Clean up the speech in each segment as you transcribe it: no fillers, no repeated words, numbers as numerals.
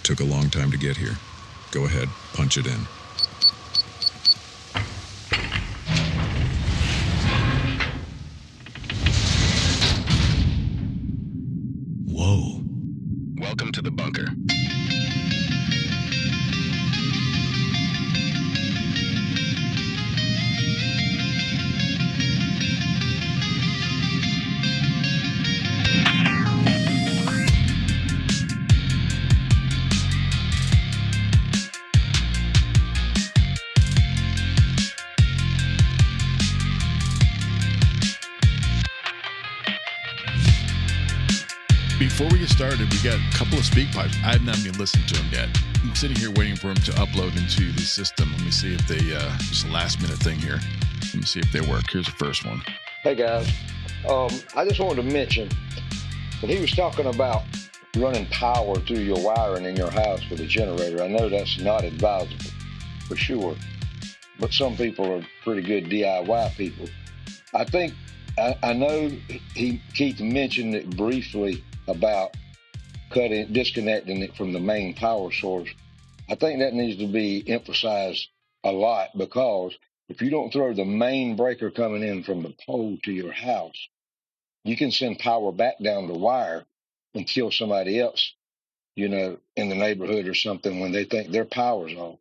Took a long time to get here. Go ahead, punch it in. Whoa. Welcome to the bunker. Before we get started, we got a couple of speak pipes. I have not even listened to them yet. I'm sitting here waiting for them to upload into the system. Let me see if they, just a last minute thing here. Let me see if they work. Here's the first one. Hey guys, I just wanted to mention that he was talking about running power through your wiring in your house with a generator. I know that's not advisable for sure, but some people are pretty good DIY people. I think, I know Keith mentioned it briefly about disconnecting it from the main power source. I think that needs to be emphasized a lot, because if you don't throw the main breaker coming in from the pole to your house, you can send power back down the wire and kill somebody else, in the neighborhood or something when they think their power's off,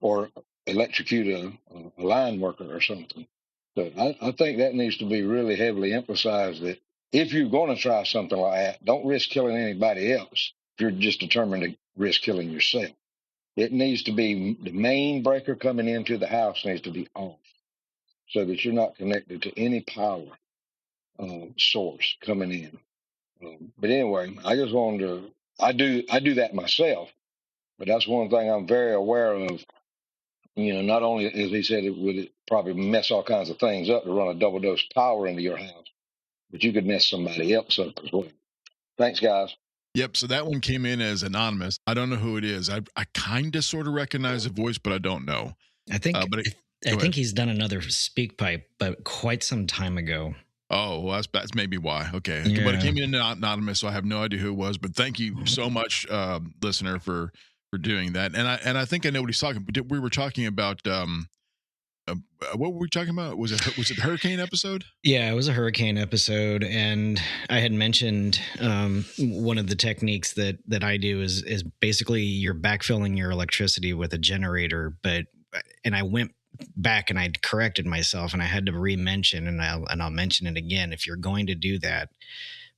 or electrocute a line worker or something. So I think that needs to be really heavily emphasized, that if you're going to try something like that, don't risk killing anybody else if you're just determined to risk killing yourself. It needs to be the main breaker coming into the house needs to be off, so that you're not connected to any power source coming in. But anyway, I just wanted to, I do that myself, but that's one thing I'm very aware of. Not only, as he said, would it probably mess all kinds of things up to run a double dose power into your house, but you could mess somebody else up as well. Thanks, guys. Yep. So that one came in as anonymous. I don't know who it is. I kind of sort of recognize the voice, but I don't know. I think I think he's done another speak pipe, but quite some time ago. Oh, well, that's maybe why. Okay. Yeah. But it came in anonymous, so I have no idea who it was. But thank you so much, listener, for doing that. And I think I know what he's talking about. We were talking about what were we talking about? Was it the hurricane episode? Yeah, it was a hurricane episode, and I had mentioned one of the techniques that I do is basically you're backfilling your electricity with a generator, and I went back and I corrected myself, and I had to re-mention, and I'll mention it again. If you're going to do that,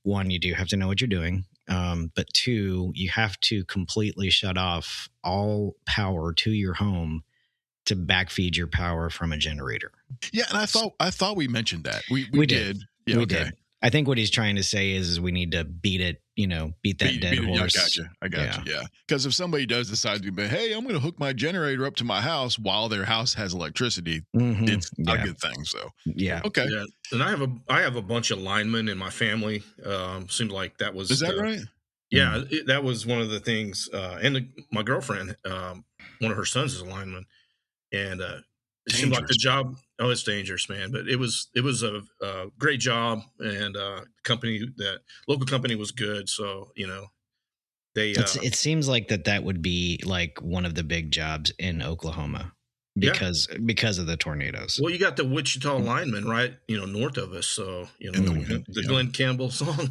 one, you do have to know what you're doing. But two, you have to completely shut off all power to your home to backfeed your power from a generator. Yeah, and I thought we mentioned that. We did. Yeah, we okay. did. I think what he's trying to say is we need to beat it, beat that dead horse. I got you. Yeah. Because if somebody does decide to be, hey, I'm going to hook my generator up to my house while their house has electricity, it's not a good thing. So, yeah. Okay. Yeah. And I have a bunch of linemen in my family. Seemed like that was. Is that right? Yeah. That was one of the things. And my girlfriend, one of her sons is a lineman. And it seemed like the job. Oh, it's dangerous, man. But it was a great job, and local company was good. So they. It seems like that would be like one of the big jobs in Oklahoma because of the tornadoes. Well, you got the Wichita lineman right, north of us. So the Glenn Campbell song.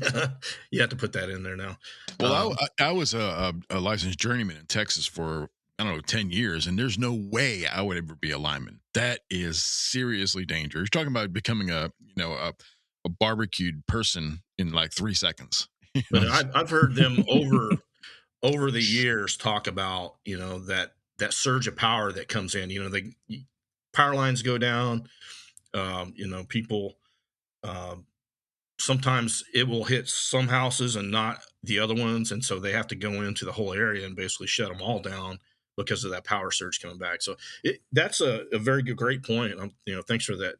You have to put that in there now. Well, I was a licensed journeyman in Texas for 10 years, and there's no way I would ever be a lineman. That is seriously dangerous. You're talking about becoming a barbecued person in like 3 seconds. But I've heard them over the years talk about, that surge of power that comes in, the power lines go down, people, sometimes it will hit some houses and not the other ones. And so they have to go into the whole area and basically shut them all down because of that power surge coming back. So that's a very great point. Thanks for that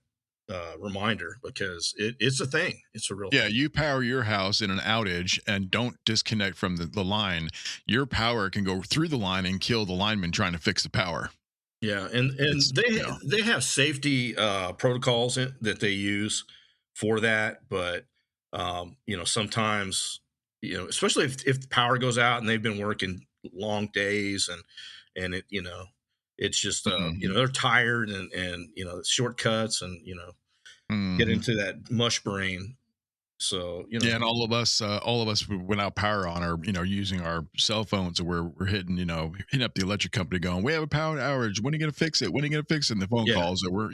reminder, because it's a thing. It's a real thing. You power your house in an outage and don't disconnect from the line. Your power can go through the line and kill the lineman trying to fix the power. Yeah. And they have safety protocols that they use for that. But, sometimes, especially if the power goes out and they've been working, long days, and it, it's just, they're tired, and, shortcuts, and, get into that mush brain. So, yeah, and all of us without power on are, using our cell phones, and we're hitting up the electric company going, we have a power outage, when are you gonna fix it, and the phone calls that we're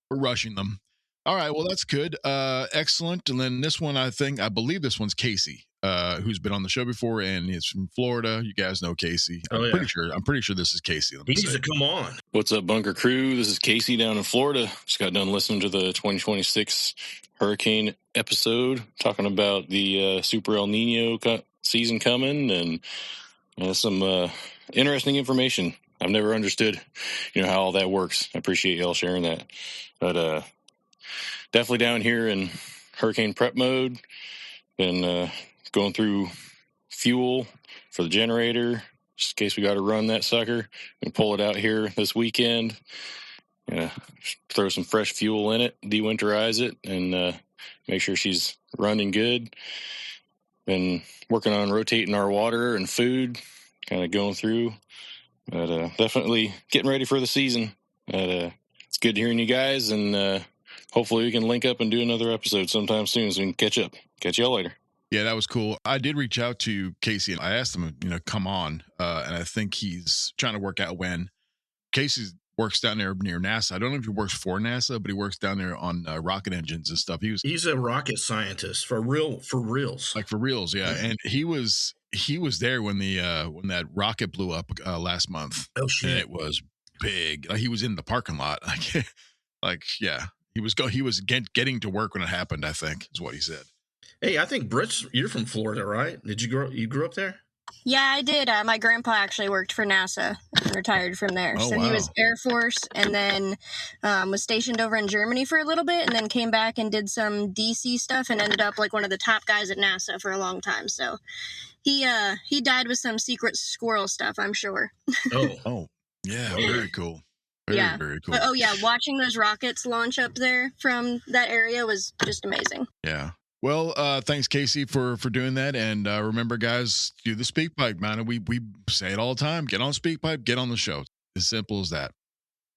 rushing them. All right, well, that's good. Excellent. And then this one, I believe this one's Casey, who's been on the show before, and he's from Florida. You guys know Casey. I'm pretty sure this is Casey. He needs to come on. What's up, Bunker Crew? This is Casey down in Florida. Just got done listening to the 2026 hurricane episode, talking about the Super El Nino season coming, and some interesting information. I've never understood, how all that works. I appreciate y'all sharing that. But definitely down here in hurricane prep mode. Been going through fuel for the generator, just in case we got to run that sucker. And pull it out here this weekend. Throw some fresh fuel in it, dewinterize it, and make sure she's running good. Been working on rotating our water and food, kind of going through. But definitely getting ready for the season. But it's good hearing you guys, and hopefully we can link up and do another episode sometime soon so we can catch up. Catch y'all later. Yeah, that was cool. I did reach out to Casey, and I asked him, come on. And I think he's trying to work out when. Casey works down there near NASA. I don't know if he works for NASA, but he works down there on rocket engines and stuff. He's a rocket scientist for reals. Like for reals, yeah. And he was there when when that rocket blew up last month. Oh shit! And it was big. Like he was in the parking lot. Yeah. He was getting to work when it happened, I think, is what he said. Hey, I think you're from Florida, right? You grew up there? Yeah, I did. My grandpa actually worked for NASA and retired from there. Oh, so wow. He was Air Force, and then was stationed over in Germany for a little bit, and then came back and did some DC stuff and ended up like one of the top guys at NASA for a long time. So he died with some secret squirrel stuff, I'm sure. Oh, yeah, very cool. Very cool. But, watching those rockets launch up there from that area was just amazing. Yeah. Well, thanks, Casey, for doing that. And remember, guys, do the speak pipe, man. We say it all the time. Get on speak pipe, get on the show. As simple as that.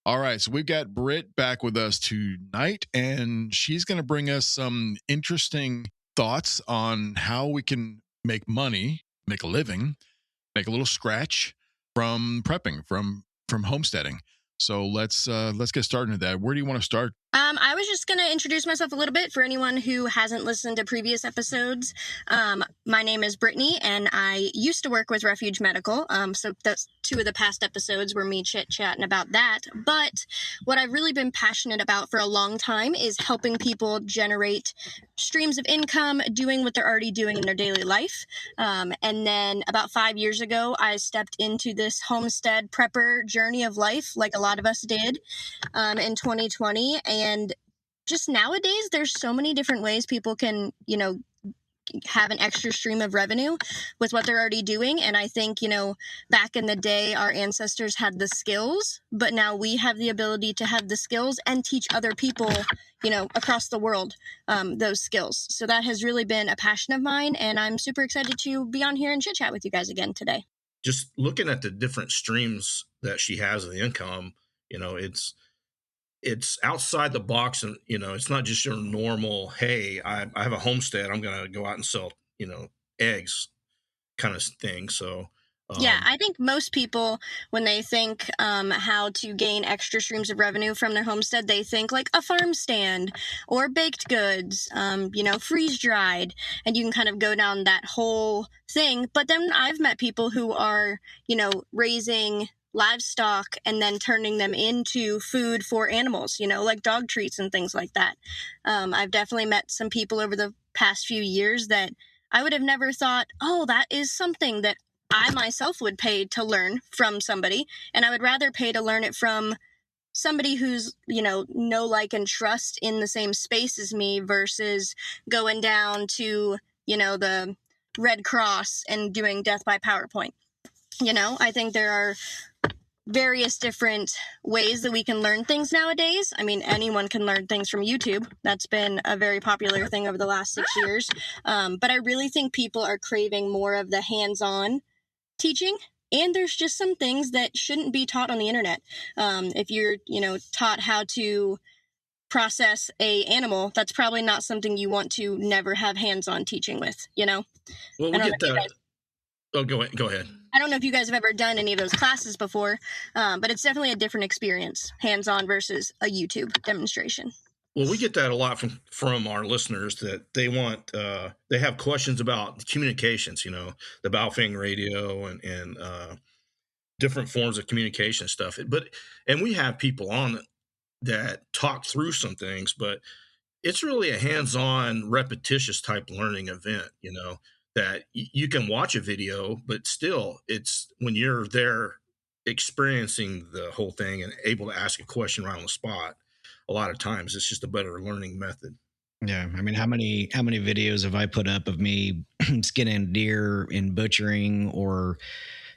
All right. So we've got Britt back with us tonight, and she's going to bring us some interesting thoughts on how we can make money, make a living, make a little scratch from prepping, from homesteading. So let's get started into that. Where do you want to start? I was just going to introduce myself a little bit for anyone who hasn't listened to previous episodes. My name is Brittany, and I used to work with Refuge Medical. So that's 2 of the past episodes were me chit-chatting about that. But what I've really been passionate about for a long time is helping people generate streams of income, doing what they're already doing in their daily life. And then about 5 years ago, I stepped into this homestead prepper journey of life, like a lot of us did in 2020. And just nowadays, there's so many different ways people can, have an extra stream of revenue with what they're already doing. And I think, back in the day, our ancestors had the skills, but now we have the ability to have the skills and teach other people, across the world, those skills. So that has really been a passion of mine. And I'm super excited to be on here and chit chat with you guys again today. Just looking at the different streams that she has of the income, it's outside the box, and it's not just your normal, hey, I have a homestead, I'm gonna go out and sell eggs kind of thing. So I think most people, when they think how to gain extra streams of revenue from their homestead, they think like a farm stand or baked goods, freeze dried, and you can kind of go down that whole thing. But then I've met people who are raising livestock and then turning them into food for animals, like dog treats and things like that. I've definitely met some people over the past few years that I would have never thought, oh, that is something that I myself would pay to learn from somebody. And I would rather pay to learn it from somebody who's, know, like, and trust in the same space as me versus going down to, the Red Cross and doing death by PowerPoint. I think there are various different ways that we can learn things nowadays. I mean, anyone can learn things from YouTube. That's been a very popular thing over the last 6 years. But I really think people are craving more of the hands-on teaching. And there's just some things that shouldn't be taught on the internet. If you're, taught how to process a animal, that's probably not something you want to never have hands-on teaching with, Well, we get that. Oh, go ahead. I don't know if you guys have ever done any of those classes before, but it's definitely a different experience, hands-on versus a YouTube demonstration. Well, we get that a lot from our listeners, that they want they have questions about communications, the Baofeng radio and different forms of communication stuff. And we have people on that talk through some things, but it's really a hands-on, repetitious type learning event, that you can watch a video, but still it's when you're there experiencing the whole thing and able to ask a question right on the spot. A lot of times it's just a better learning method. Yeah. I mean, how many videos have I put up of me skinning deer in butchering, or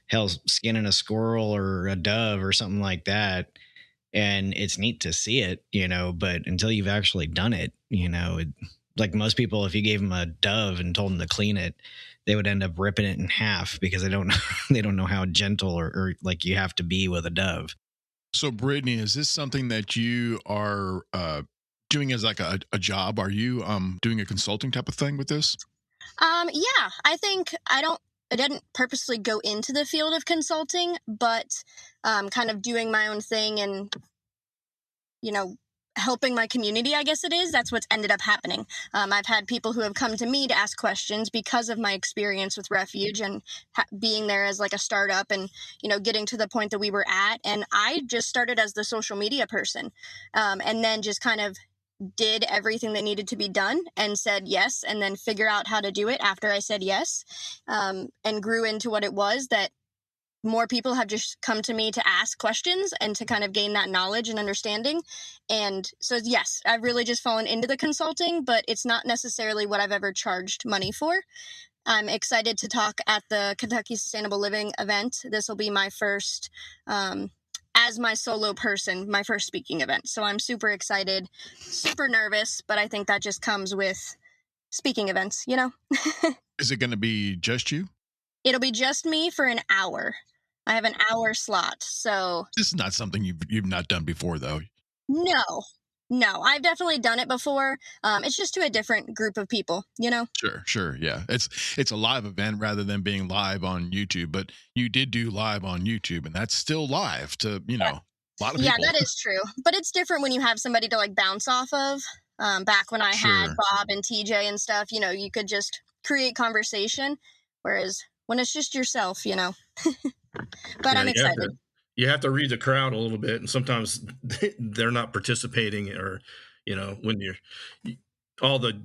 hell, skinning a squirrel or a dove or something like that? And it's neat to see it, but until you've actually done it, like most people, if you gave them a dove and told them to clean it, they would end up ripping it in half because they don't know how gentle or like you have to be with a dove. So, Brittany, is this something that you are doing as like a job? Are you doing a consulting type of thing with this? Yeah, I think I didn't purposely go into the field of consulting, but kind of doing my own thing and, helping my community, I guess it is. That's what's ended up happening. I've had people who have come to me to ask questions because of my experience with Refuge and being there as like a startup and, getting to the point that we were at. And I just started as the social media person, and then just kind of did everything that needed to be done and said yes, and then figure out how to do it after I said yes, and grew into what it was that more people have just come to me to ask questions and to kind of gain that knowledge and understanding. And so, yes, I've really just fallen into the consulting, but it's not necessarily what I've ever charged money for. I'm excited to talk at the Kentucky Sustainable Living event. This will be my first, as my solo person, my first speaking event. So I'm super excited, super nervous, but I think that just comes with speaking events, Is it going to be just you? It'll be just me for an hour. I have an hour slot, so... This is not something you've not done before, though. No, I've definitely done it before. It's just to a different group of people, Sure, yeah. It's a live event rather than being live on YouTube, but you did do live on YouTube, and that's still live to, a lot of people. Yeah, that is true. But it's different when you have somebody to, like, bounce off of. Back when I had Bob and TJ and stuff, you could just create conversation, whereas when it's just yourself, But I'm excited. You have to read the crowd a little bit, and sometimes they're not participating, or when you're all the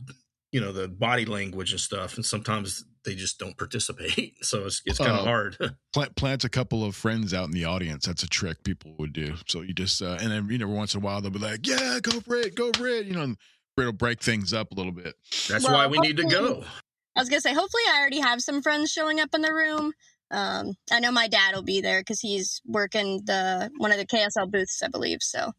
the body language and stuff, and sometimes they just don't participate. So it's kind of hard. Plant a couple of friends out in the audience. That's a trick people would do. So you just and then every once in a while they'll be like, "Yeah, go Britt," and Britt will break things up a little bit. That's why we need to go. I was gonna say, hopefully, I already have some friends showing up in the room. I know my dad will be there because he's working one of the KSL booths, I believe. So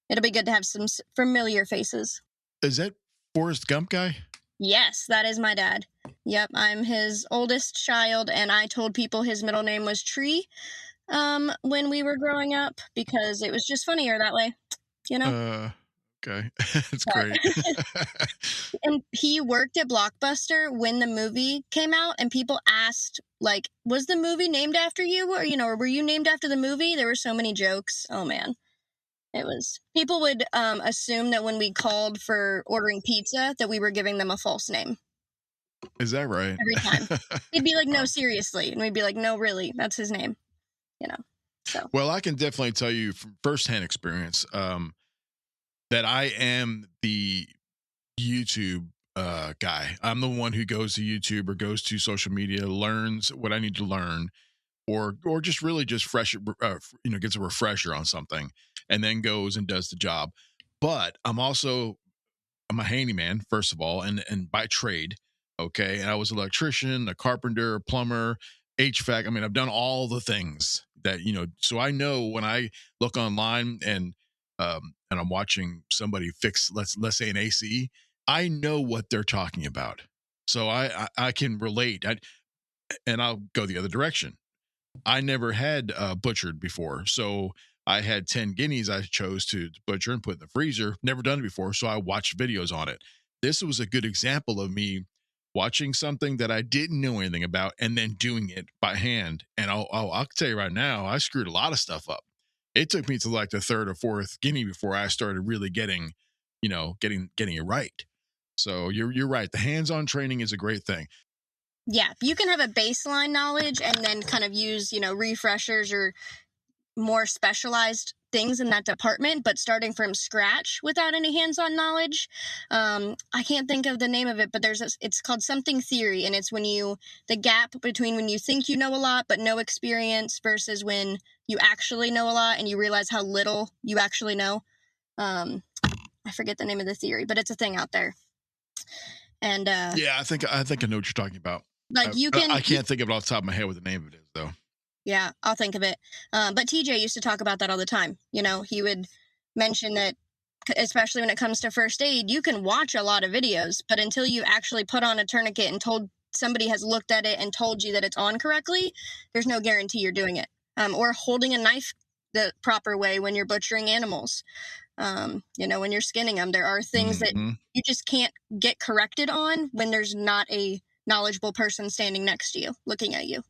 it'll be good to have some familiar faces. Is that Forrest Gump guy? Yes, that is my dad. Yep, I'm his oldest child, and I told people his middle name was Tree when we were growing up because it was just funnier that way, Okay, that's great. And he worked at Blockbuster when the movie came out, and people asked, like, was the movie named after you? Or, were you named after the movie? There were so many jokes. Oh, man. People would assume that when we called for ordering pizza, that we were giving them a false name. Is that right? Every time. He'd be like, no, seriously. And we'd be like, no, really, that's his name. So. Well, I can definitely tell you from firsthand experience, that I am the YouTube guy. I'm the one who goes to YouTube or goes to social media, learns what I need to learn, or just really just gets a refresher on something, and then goes and does the job. But I'm a handyman, first of all, and by trade. Okay. And I was an electrician, a carpenter, a plumber, HVAC. I mean, I've done all the things that, so I know when I look online and I'm watching somebody fix, let's say an AC, I know what they're talking about. So I can relate. And I'll go the other direction. I never had butchered before. So I had 10 guineas I chose to butcher and put in the freezer. Never done it before. So I watched videos on it. This was a good example of me watching something that I didn't know anything about and then doing it by hand. And I'll tell you right now, I screwed a lot of stuff up. It took me to like the third or fourth guinea before I started really getting it right. So you're right. The hands-on training is a great thing. Yeah, you can have a baseline knowledge and then kind of use, refreshers or more specialized things in that department, but starting from scratch without any hands-on knowledge. I can't think of the name of it, but it's called something theory, and it's the gap between when you think you know a lot but no experience versus when you actually know a lot and you realize how little you actually know. I forget the name of the theory, but it's a thing out there. And yeah, I think I know what you're talking about. Like I can't think of it off the top of my head what the name of it is though. Yeah, I'll think of it. But TJ used to talk about that all the time. He would mention that, especially when it comes to first aid, you can watch a lot of videos, but until you actually put on a tourniquet and somebody has looked at it and told you that it's on correctly, there's no guarantee you're doing it. Or holding a knife the proper way when you're butchering animals. When you're skinning them, there are things that you just can't get corrected on when there's not a knowledgeable person standing next to you looking at you,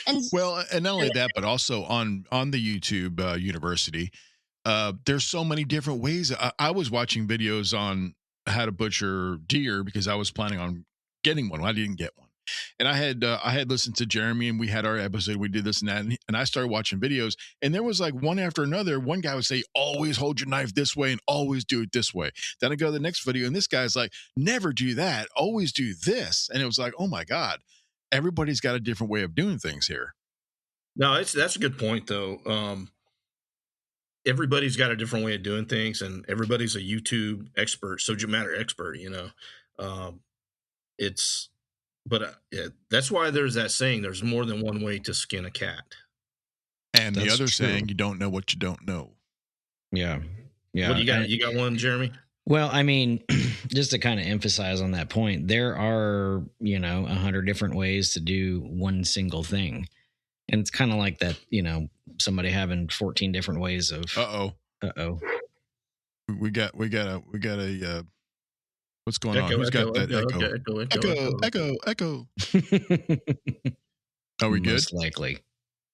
and not only that, but also on the YouTube university, there's so many different ways. I was watching videos on how to butcher deer because I was planning on getting one. I didn't get one, and I had listened to Jeremy, and we had our episode. We did this and that, and I started watching videos, and there was like one after another. One guy would say, "Always hold your knife this way, and always do it this way." Then I go to the next video, and this guy's like, "Never do that. Always do this." And it was like, "Oh my god, everybody's got a different way of doing things here." No, that's a good point though. Everybody's got a different way of doing things, and everybody's a YouTube expert, subject matter expert. That's why there's that saying: there's more than one way to skin a cat. And the other saying, you don't know what you don't know. Yeah. What do you got? You got one, Jeremy? Well, I mean, just to kind of emphasize on that point, there are, 100 different ways to do one single thing. And it's kind of like that, somebody having 14 different ways of. Uh-oh. We got a what's going on? Who's got that echo? Are we good? Most likely.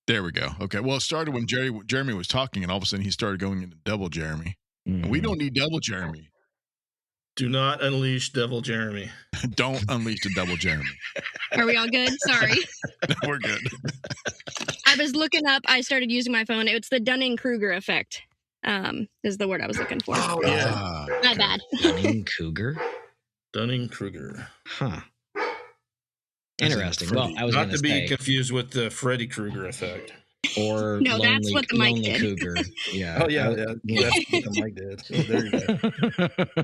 There we go. Okay. Well, it started when Jeremy was talking, and all of a sudden he started going into double Jeremy. And we don't need double Jeremy. Do not unleash Devil Jeremy. Don't unleash the Devil Jeremy. Are we all good? Sorry. No, we're good. I was looking up. I started using my phone. It's the Dunning-Kruger effect. Is the word I was looking for. Oh, yeah. My bad. Dunning-Kruger? Dunning-Kruger. Huh. Interesting. Well, I was not to be confused with the Freddy Krueger effect. Or no, that's what the mic did. Cougar. Yeah. Oh yeah, that's what the mic did. Oh, there you go.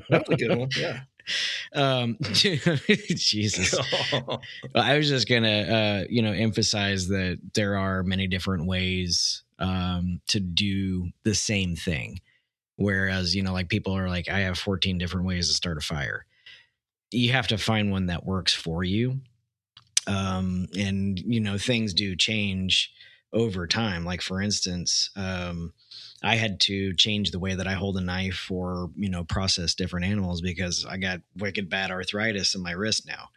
That's a good one. Yeah. Jesus. Well, I was just gonna, emphasize that there are many different ways to do the same thing. Whereas, like people are like, I have 14 different ways to start a fire. You have to find one that works for you. And things do change over time. Like for instance, I had to change the way that I hold a knife or, process different animals because I got wicked bad arthritis in my wrist now.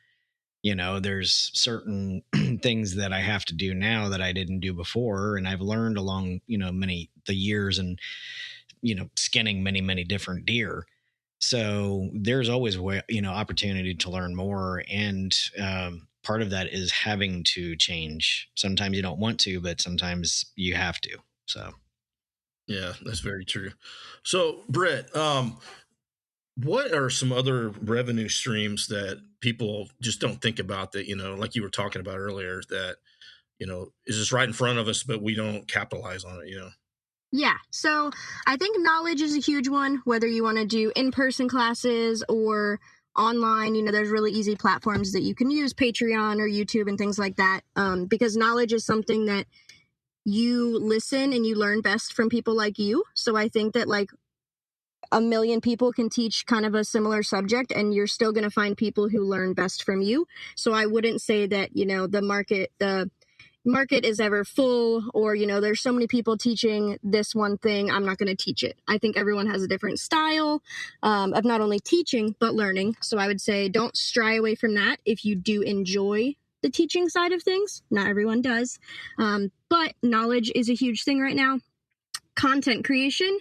There's certain things that I have to do now that I didn't do before. And I've learned along, the years and, skinning many, many different deer. So there's always opportunity to learn more. And, part of that is having to change. Sometimes you don't want to, but sometimes you have to. So, yeah, that's very true. So, Britt, what are some other revenue streams that people just don't think about that, like you were talking about earlier, that, is just right in front of us, but we don't capitalize on it, Yeah. So I think knowledge is a huge one, whether you want to do in-person classes or online. There's really easy platforms that you can use, Patreon or YouTube and things like that, because knowledge is something that you listen and you learn best from people like you. So I think that like a million people can teach kind of a similar subject and you're still going to find people who learn best from you. So I wouldn't say that, the market, the market is ever full, or, there's so many people teaching this one thing, I'm not going to teach it. I think everyone has a different style of not only teaching, but learning. So I would say don't stray away from that if you do enjoy the teaching side of things. Not everyone does. But knowledge is a huge thing right now. Content creation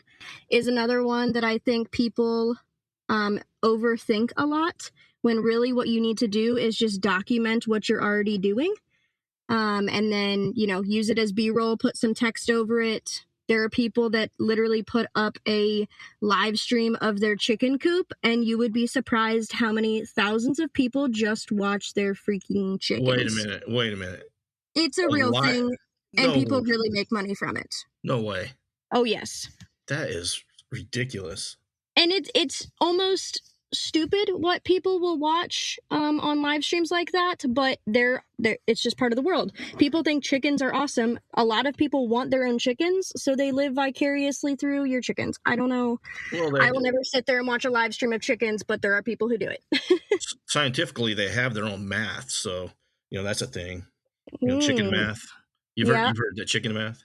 is another one that I think people overthink a lot, when really what you need to do is just document what you're already doing. And then, use it as B-roll, put some text over it. There are people that literally put up a live stream of their chicken coop, and you would be surprised how many thousands of people just watch their freaking chickens. Wait a minute. It's a real thing, and people really make money from it. No way. Oh, yes. That is ridiculous. And it's almost stupid what people will watch on live streams like that, but they're it's just part of the world. People think chickens are awesome. A lot of people want their own chickens, so they live vicariously through your chickens. I don't know. Well, I will never sit there and watch a live stream of chickens, but there are people who do it. Scientifically, they have their own math, so that's a thing. Chicken math. You've heard the chicken math?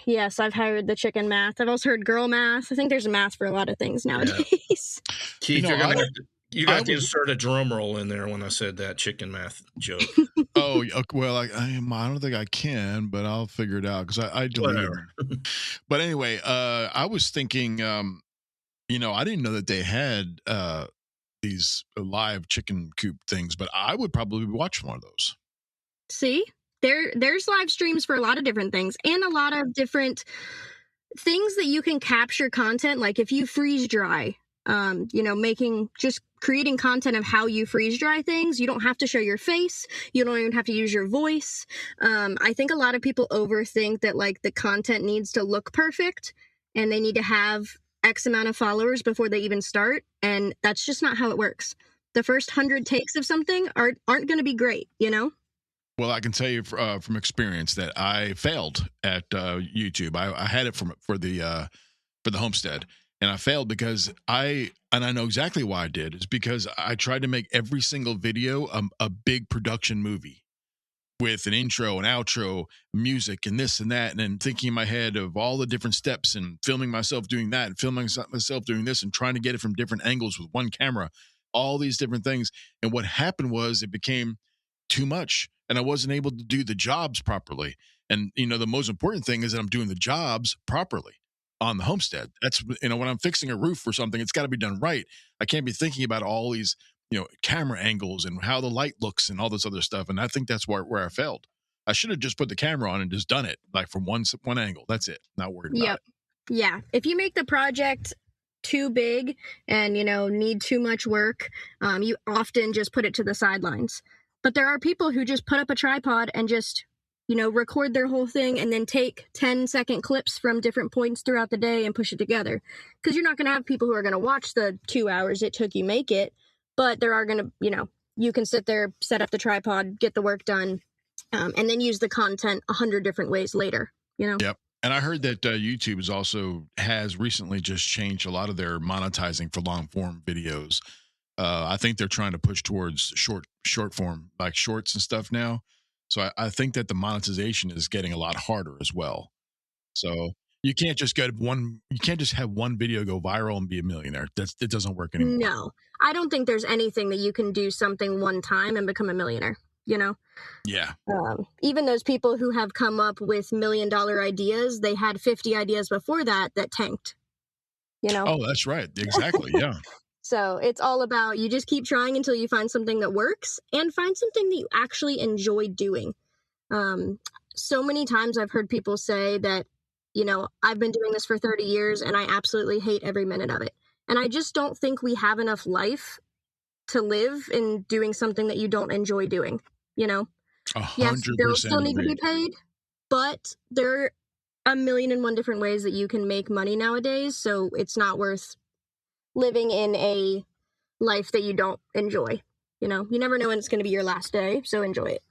Yes, I've heard the chicken math. I've also heard girl math. I think there's a math for a lot of things nowadays. Yeah. Keith, you got to insert a drum roll in there when I said that chicken math joke. Oh, well, I don't think I can, but I'll figure it out because I deleted it. But anyway, I was thinking, I didn't know that they had these live chicken coop things, but I would probably watch one of those. See? There's live streams for a lot of different things, and a lot of different things that you can capture content. Like if you freeze dry, creating content of how you freeze dry things. You don't have to show your face. You don't even have to use your voice. I think a lot of people overthink that like the content needs to look perfect and they need to have X amount of followers before they even start. And that's just not how it works. The first 100 takes of something aren't going to be great, Well, I can tell you from experience that I failed at YouTube. I had it for the homestead, and I failed because I know exactly why I did. It's because I tried to make every single video a big production movie with an intro, an outro, music, and this and that, and then thinking in my head of all the different steps and filming myself doing that and filming myself doing this and trying to get it from different angles with one camera, all these different things. And what happened was it became too much. And I wasn't able to do the jobs properly. And, the most important thing is that I'm doing the jobs properly on the homestead. That's, when I'm fixing a roof or something, it's got to be done right. I can't be thinking about all these, camera angles and how the light looks and all this other stuff. And I think that's where I failed. I should have just put the camera on and just done it like from one angle. That's it. Not worried about it. Yeah. If you make the project too big and, need too much work, you often just put it to the sidelines. But there are people who just put up a tripod and just, record their whole thing and then take 10-second clips from different points throughout the day and push it together. Because you're not going to have people who are going to watch the 2 hours it took you make it. But there are going to, you can sit there, set up the tripod, get the work done, and then use the content 100 different ways later, Yep. And I heard that YouTube has recently just changed a lot of their monetizing for long form videos. I think they're trying to push towards short form, like shorts and stuff now. So I think that the monetization is getting a lot harder as well. So you can't just have one video go viral and be a millionaire. It doesn't work anymore. No, I don't think there's anything that you can do something one time and become a millionaire, Yeah. Even those people who have come up with $1 million ideas, they had 50 ideas before that tanked, Oh, that's right. Exactly. Yeah. So it's all about, you just keep trying until you find something that works and find something that you actually enjoy doing. So many times I've heard people say that, I've been doing this for 30 years and I absolutely hate every minute of it. And I just don't think we have enough life to live in doing something that you don't enjoy doing, 100% Yes, bills still need to be paid, but there are 1,000,001 different ways that you can make money nowadays. So it's not worth living in a life that you don't enjoy. You never know when it's going to be your last day, so enjoy it.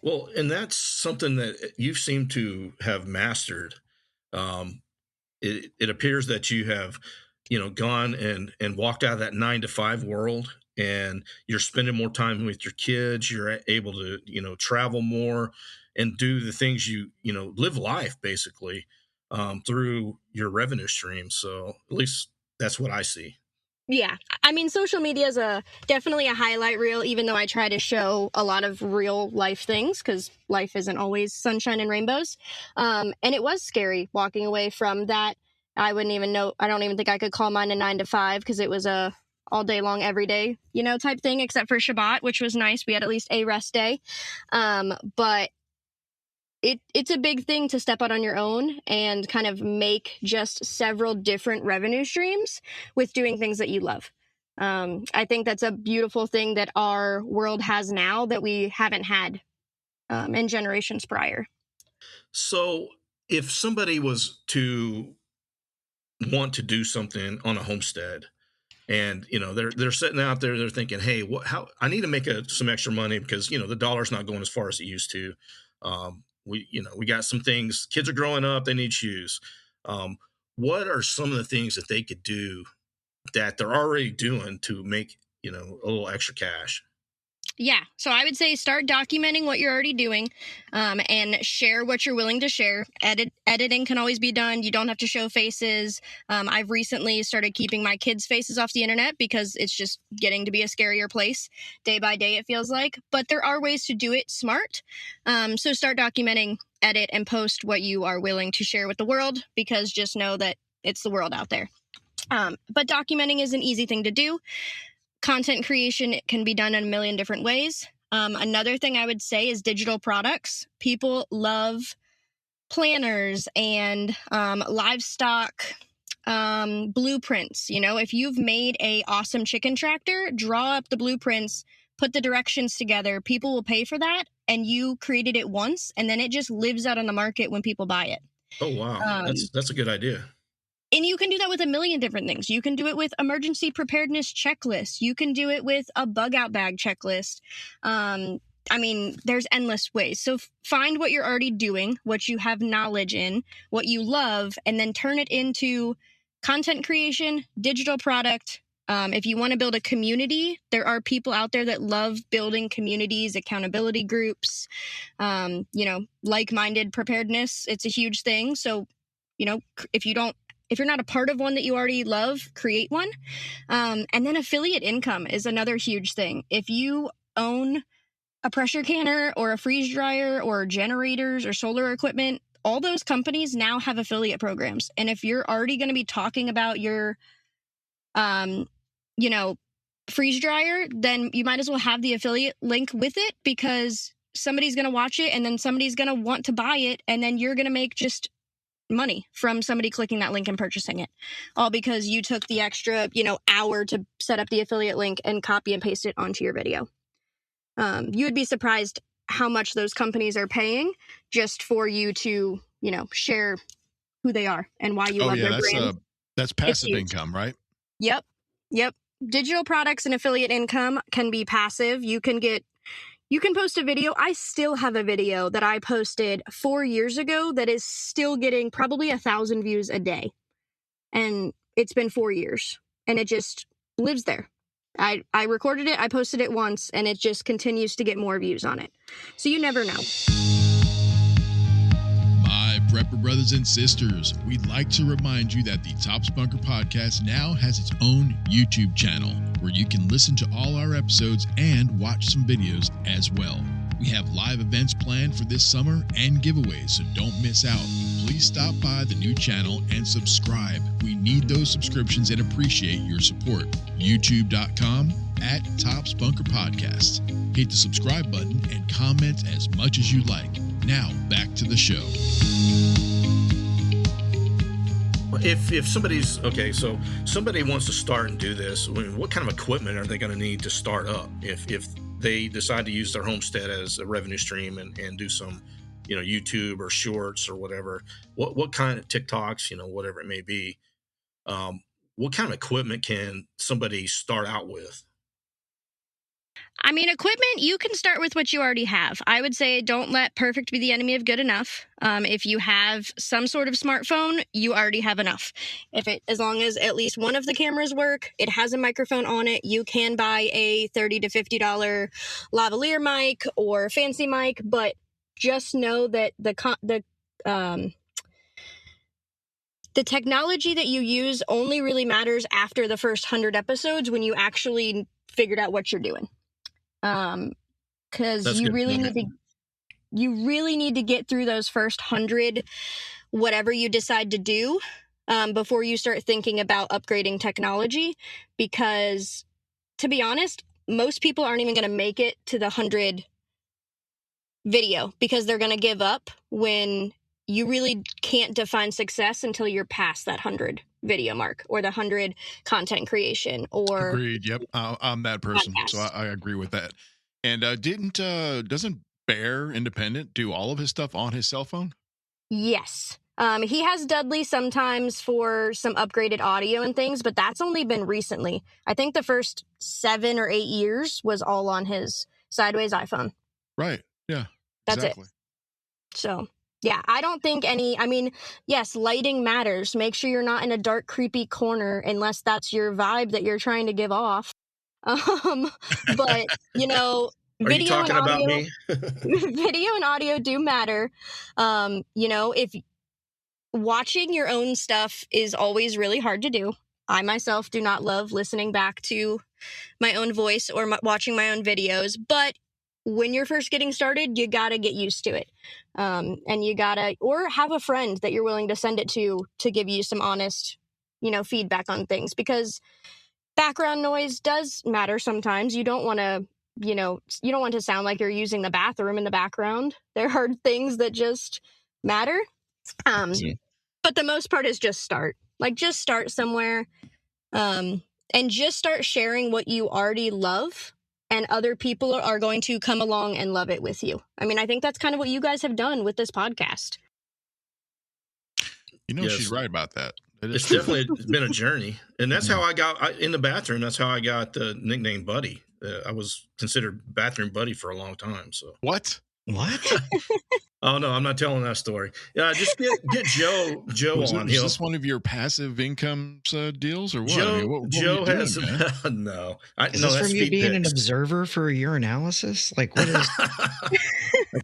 Well, and that's something that you seem to have mastered. It appears that you have, gone and walked out of that 9-to-5 world and you're spending more time with your kids. You're able to, travel more and do the things live life basically through your revenue stream. So at least that's what I see. Yeah. I mean, social media is definitely a highlight reel, even though I try to show a lot of real life things because life isn't always sunshine and rainbows. And it was scary walking away from that. I wouldn't even know. I don't even think I could call mine a 9 to 5 because it was a all day long, every day, type thing, except for Shabbat, which was nice. We had at least a rest day. But it's a big thing to step out on your own and kind of make just several different revenue streams with doing things that you love. I think that's a beautiful thing that our world has now that we haven't had in generations prior. So if somebody was to want to do something on a homestead and, they're sitting out there, they're thinking, hey, how I need to make some extra money because, the dollar's not going as far as it used to. We got some things, kids are growing up, they need shoes. What are some of the things that they could do that they're already doing to make, a little extra cash? Yeah. So I would say start documenting what you're already doing and share what you're willing to share. Editing can always be done. You don't have to show faces. I've recently started keeping my kids' faces off the internet because it's just getting to be a scarier place day by day, it feels like. But there are ways to do it smart. So start documenting, edit, and post what you are willing to share with the world because just know that it's the world out there. But documenting is an easy thing to do. Content creation can be done in a million different ways. Another thing I would say is digital products. People love planners and livestock blueprints. If you've made a awesome chicken tractor, draw up the blueprints, put the directions together. People will pay for that, and you created it once, and then it just lives out on the market when people buy it. Oh, wow. That's a good idea. And you can do that with a million different things. You can do it with emergency preparedness checklists. You can do it with a bug out bag checklist. There's endless ways. So find what you're already doing, what you have knowledge in, what you love, and then turn it into content creation, digital product. If you want to build a community, there are people out there that love building communities, accountability groups, like-minded preparedness. It's a huge thing. So, if you're not a part of one that you already love, create one. And then affiliate income is another huge thing. If you own a pressure canner or a freeze dryer or generators or solar equipment, all those companies now have affiliate programs. And if you're already going to be talking about your, freeze dryer, then you might as well have the affiliate link with it because somebody's going to watch it and then somebody's going to want to buy it. And then you're going to make just money from somebody clicking that link and purchasing it, all because you took the extra, hour to set up the affiliate link and copy and paste it onto your video. You would be surprised how much those companies are paying just for you to, share who they are and why you love their brand. That's passive income, right? Yep. Digital products and affiliate income can be passive. You can post a video. I still have a video that I posted 4 years ago that is still getting probably 1,000 views a day. And it's been 4 years and it just lives there. I recorded it, I posted it once, and it just continues to get more views on it. So you never know. My prepper brothers and sisters, we'd like to remind you that the Tops Bunker podcast now has its own YouTube channel where you can listen to all our episodes and watch some videos as well. We have live events planned for this summer and giveaways, so don't miss out. Please stop by the new channel and subscribe. We need those subscriptions and appreciate your support. YouTube.com/Tops Bunker Podcast. Hit the subscribe button and comment as much as you like. Now, back to the show. If somebody's okay, so somebody wants to start and do this, what kind of equipment are they going to need to start up? If they decide to use their homestead as a revenue stream and do some, YouTube or shorts or whatever, what kind of TikToks, whatever it may be, what kind of equipment can somebody start out with? I mean, equipment, you can start with what you already have. I would say don't let perfect be the enemy of good enough. If you have some sort of smartphone, you already have enough. As long as at least one of the cameras work, it has a microphone on it, you can buy a $30 to $50 lavalier mic or fancy mic, but just know that the technology that you use only really matters after the first 100 episodes when you actually figured out what you're doing. Because you really need to get through those first 100, whatever you decide to do, before you start thinking about upgrading technology. Because, to be honest, most people aren't even going to make it to the 100 video because they're going to give up when you really can't define success until you're past that 100 video mark or the 100 content creation or agreed. Yep. I'm that person. podcast. So I agree with that. And doesn't Bear Independent do all of his stuff on his cell phone? Yes. He has Dudley sometimes for some upgraded audio and things, but that's only been recently. I think the first 7 or 8 years was all on his sideways iPhone. Right. Yeah. That's exactly. it. So, yeah, I don't think yes, lighting matters. Make sure you're not in a dark, creepy corner unless that's your vibe that you're trying to give off. But, Are you talking about me? Video and audio do matter. If watching your own stuff is always really hard to do. I myself do not love listening back to my own voice or watching my own videos, but when you're first getting started, you gotta get used to it. And you gotta, or have a friend that you're willing to send it to give you some honest, feedback on things, because background noise does matter sometimes. You don't want to sound like you're using the bathroom in the background. There are things that just matter. But the most part is just start. Just start somewhere. And just start sharing what you already love, and other people are going to come along and love it with you. I mean, I think that's kind of what you guys have done with this podcast. Yes. She's right about that. It's definitely been a journey. And that's how I got in the bathroom. That's how I got the nickname Buddy. I was considered bathroom buddy for a long time. So What? Oh no, I'm not telling that story. Yeah, just get Joe on. Is this one of your passive income deals or what? Joe has no. Is this from you being an observer for urinalysis?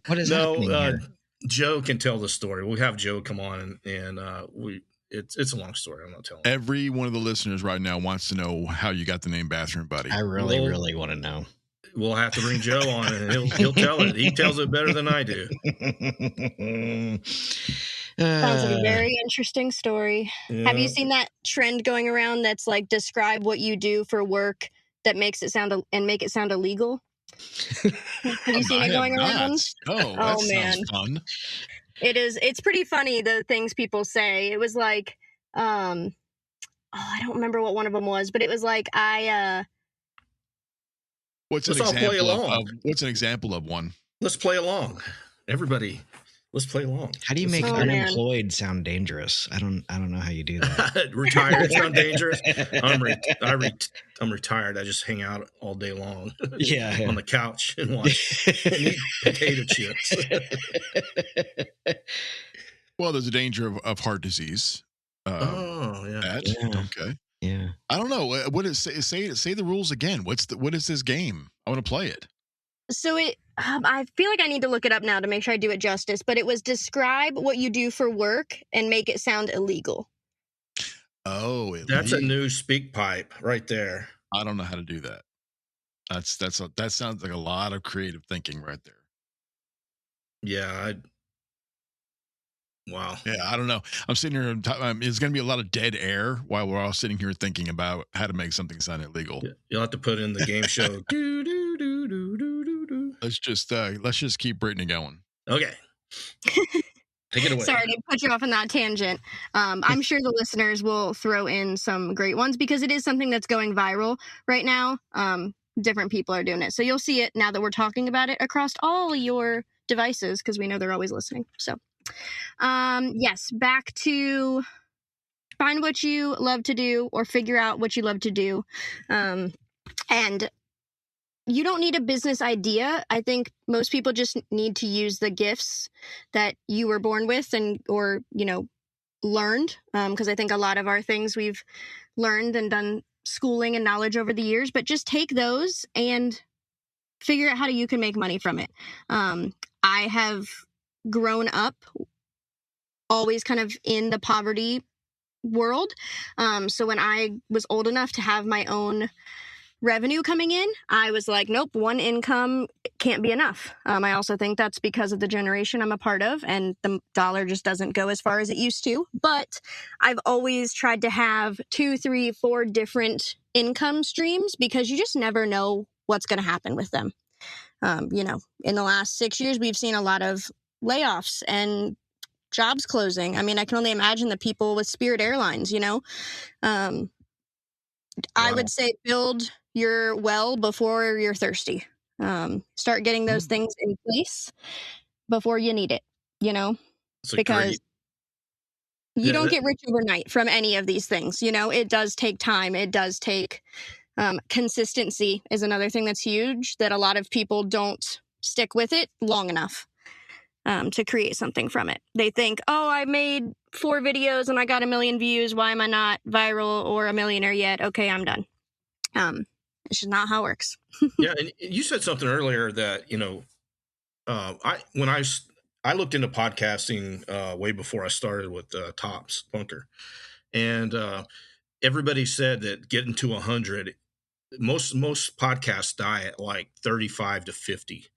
What is happening here? Joe can tell the story. We'll have Joe come on and it's a long story. I'm not telling. Every one of the listeners right now wants to know how you got the name Bathroom Buddy. I really want to know. We'll have to bring Joe on, and he'll tell it. He tells it better than I do. Sounds like a very interesting story. Yeah. Have you seen that trend going around that's describe what you do for work that makes it sound illegal? Have you seen it going around? Oh, that sounds fun. It is. It's pretty funny, the things people say. It was I don't remember what one of them was, but it was What's an example of one? Let's play along, everybody. Let's play along. How do you make unemployed sound dangerous? I don't know how you do that. Retired sound dangerous. I'm retired. I just hang out all day long. On the couch and watch and eat potato chips. Well, there's a danger of heart disease. Okay. Yeah. I don't know. What is say the rules again? What is this game? I want to play it. So I feel like I need to look it up now to make sure I do it justice, but it was describe what you do for work and make it sound illegal. Oh, that's a new speak pipe right there. I don't know how to do that. That sounds like a lot of creative thinking right there. Yeah. Wow. Yeah, I don't know. I'm sitting here. It's going to be a lot of dead air while we're all sitting here thinking about how to make something sound illegal. Yeah, you'll have to put in the game show. Let's just keep Brittany going. Okay. Take it away. Sorry to put you off on that tangent. I'm sure the listeners will throw in some great ones because it is something that's going viral right now. Different people are doing it. So you'll see it now that we're talking about it across all your devices because we know they're always listening. So, yes, back to find what you love to do or figure out what you love to do. And you don't need a business idea. I think most people just need to use the gifts that you were born with or learned. Because I think a lot of our things we've learned and done schooling and knowledge over the years, but just take those and figure out how you can make money from it. I have grown up always kind of in the poverty world. So when I was old enough to have my own revenue coming in, I was like, nope, one income can't be enough. I also think that's because of the generation I'm a part of, and the dollar just doesn't go as far as it used to. But I've always tried to have 2, 3, 4 different income streams, because you just never know what's going to happen with them. In the last 6 years, we've seen a lot of layoffs and jobs closing. I mean, I can only imagine the people with Spirit Airlines, I would say build your well before you're thirsty. Start getting those things in place before you need it, because you don't get rich overnight from any of these things. It does take time. It does take consistency is another thing that's huge, that a lot of people don't stick with it long enough to create something from it. They think, oh, I made 4 videos and I got 1 million views. Why am I not viral or a millionaire yet? Okay, I'm done. It's just not how it works. Yeah, and you said something earlier that I looked into podcasting way before I started with Tops Bunker, and everybody said that getting to 100, most podcasts die at like 35 to 50.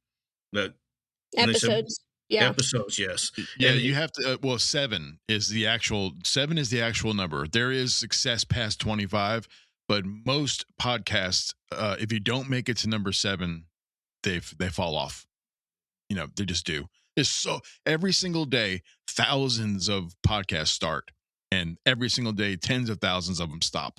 Episodes. Yeah. Episodes, yes. Yeah, you have to. 7 is the actual number. There is success past 25, but most podcasts, if you don't make it to number 7, they fall off. They just do. Every single day, thousands of podcasts start, and every single day, tens of thousands of them stop.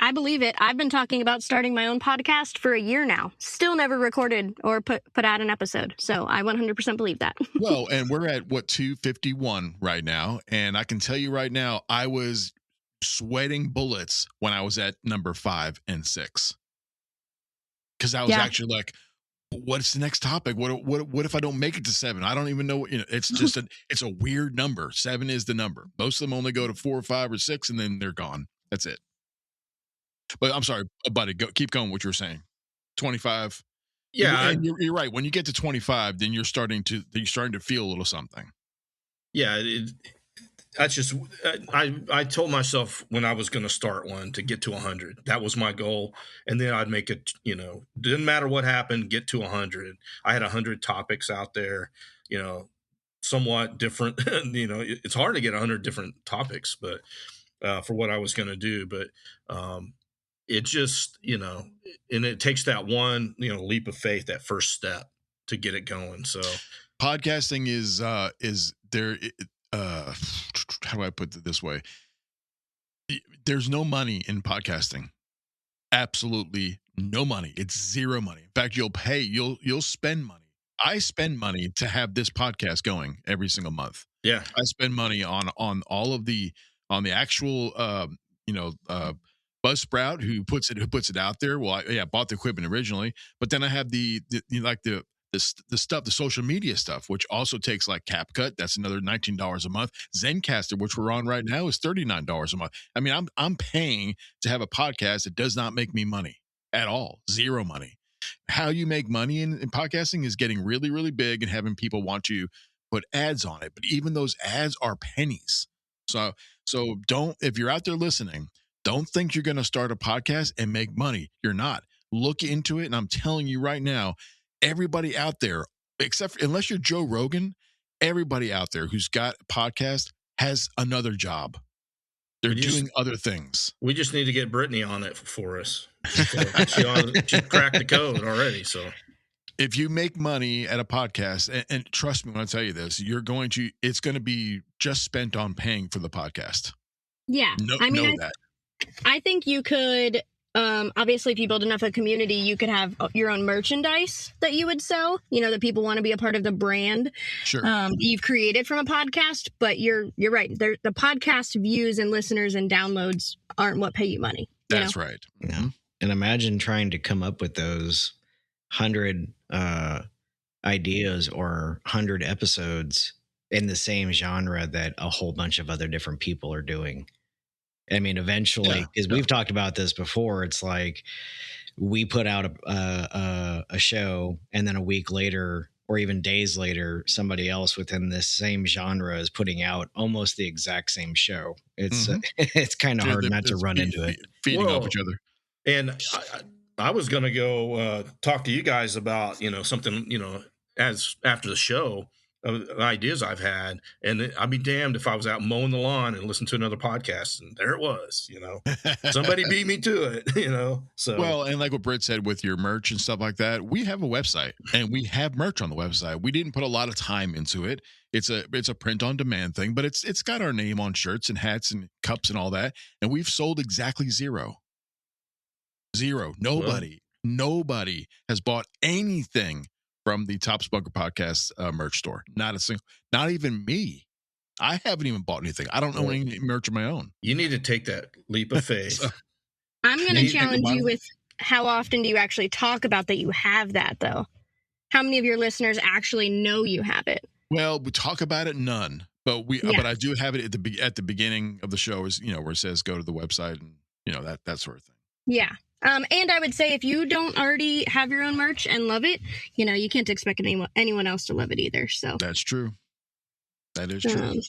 I believe it. I've been talking about starting my own podcast for a year now. Still never recorded or put out an episode. So I 100% believe that. Well, and we're at 251 right now. And I can tell you right now, I was sweating bullets when I was at number 5 and 6. Because I was actually like, what's the next topic? What if I don't make it to 7? I don't even know. It's just it's a weird number. 7 is the number. Most of them only go to 4 or 5 or 6, and then they're gone. That's it. But I'm sorry, buddy. Keep going. What you were saying. 25. Yeah, and you're right. When you get to 25, then you're starting to feel a little something. Yeah, that's just I told myself when I was going to start one to get to 100. That was my goal, and then I'd make it. Didn't matter what happened, get to 100. I had 100 topics out there. Somewhat different. It's hard to get 100 different topics, but for what I was going to do, but. It just, and it takes that one, leap of faith, that first step to get it going. So podcasting is there. How do I put it this way? There's no money in podcasting. Absolutely no money. It's zero money. In fact, you'll spend money. I spend money to have this podcast going every single month. Yeah. I spend money on all of on the actual, Buzzsprout who puts it out there. Well, I bought the equipment originally, but then I have the stuff, the social media stuff, which also takes like CapCut. That's another $19 a month. Zencaster, which we're on right now, is $39 a month. I mean, I'm paying to have a podcast that does not make me money at all. Zero money. How you make money in podcasting is getting really, really big and having people want to put ads on it. But even those ads are pennies. So don't, if you're out there listening, don't think you're going to start a podcast and make money. You're not. Look into it. And I'm telling you right now, everybody out there, unless you're Joe Rogan, everybody out there who's got a podcast has another job. They're doing other things. We just need to get Brittany on it for us. She cracked the code already. So if you make money at a podcast, and trust me when I tell you this, it's going to be just spent on paying for the podcast. Yeah. I think you could, obviously, if you build enough of a community, you could have your own merchandise that you would sell, that people want to be a part of the brand. Sure. You've created from a podcast, but you're right. The podcast views and listeners and downloads aren't what pay you money. That's right. Yeah. And imagine trying to come up with those 100 ideas or 100 episodes in the same genre that a whole bunch of other different people are doing. I mean, eventually, because we've talked about this before, it's like we put out a show, and then a week later, or even days later, somebody else within this same genre is putting out almost the exact same show. It's it's kind of hard not to run into it. Feeding off each other. And I was going to go talk to you guys about, something, as after the show, ideas I've had, and I'd be damned if I was out mowing the lawn and listened to another podcast, and there it was, somebody beat me to it, so. Well, and like what Britt said with your merch and stuff like that, we have a website and we have merch on the website. We didn't put a lot of time into it. It's a print on demand thing, but it's got our name on shirts and hats and cups and all that, and we've sold exactly zero. Nobody has bought anything from the Top Spunker Podcast merch store. Not a single, not even me. I haven't even bought anything. I don't own any merch of my own. You need to take that leap of faith. I'm going to challenge you with how often do you actually talk about that you have that, though? How many of your listeners actually know you have it? Well, we talk about it none, but but I do have it at the beginning of the show, is where it says go to the website and that sort of thing. Yeah. And I would say if you don't already have your own merch and love it, you can't expect anyone else to love it either. So that's true. That is true.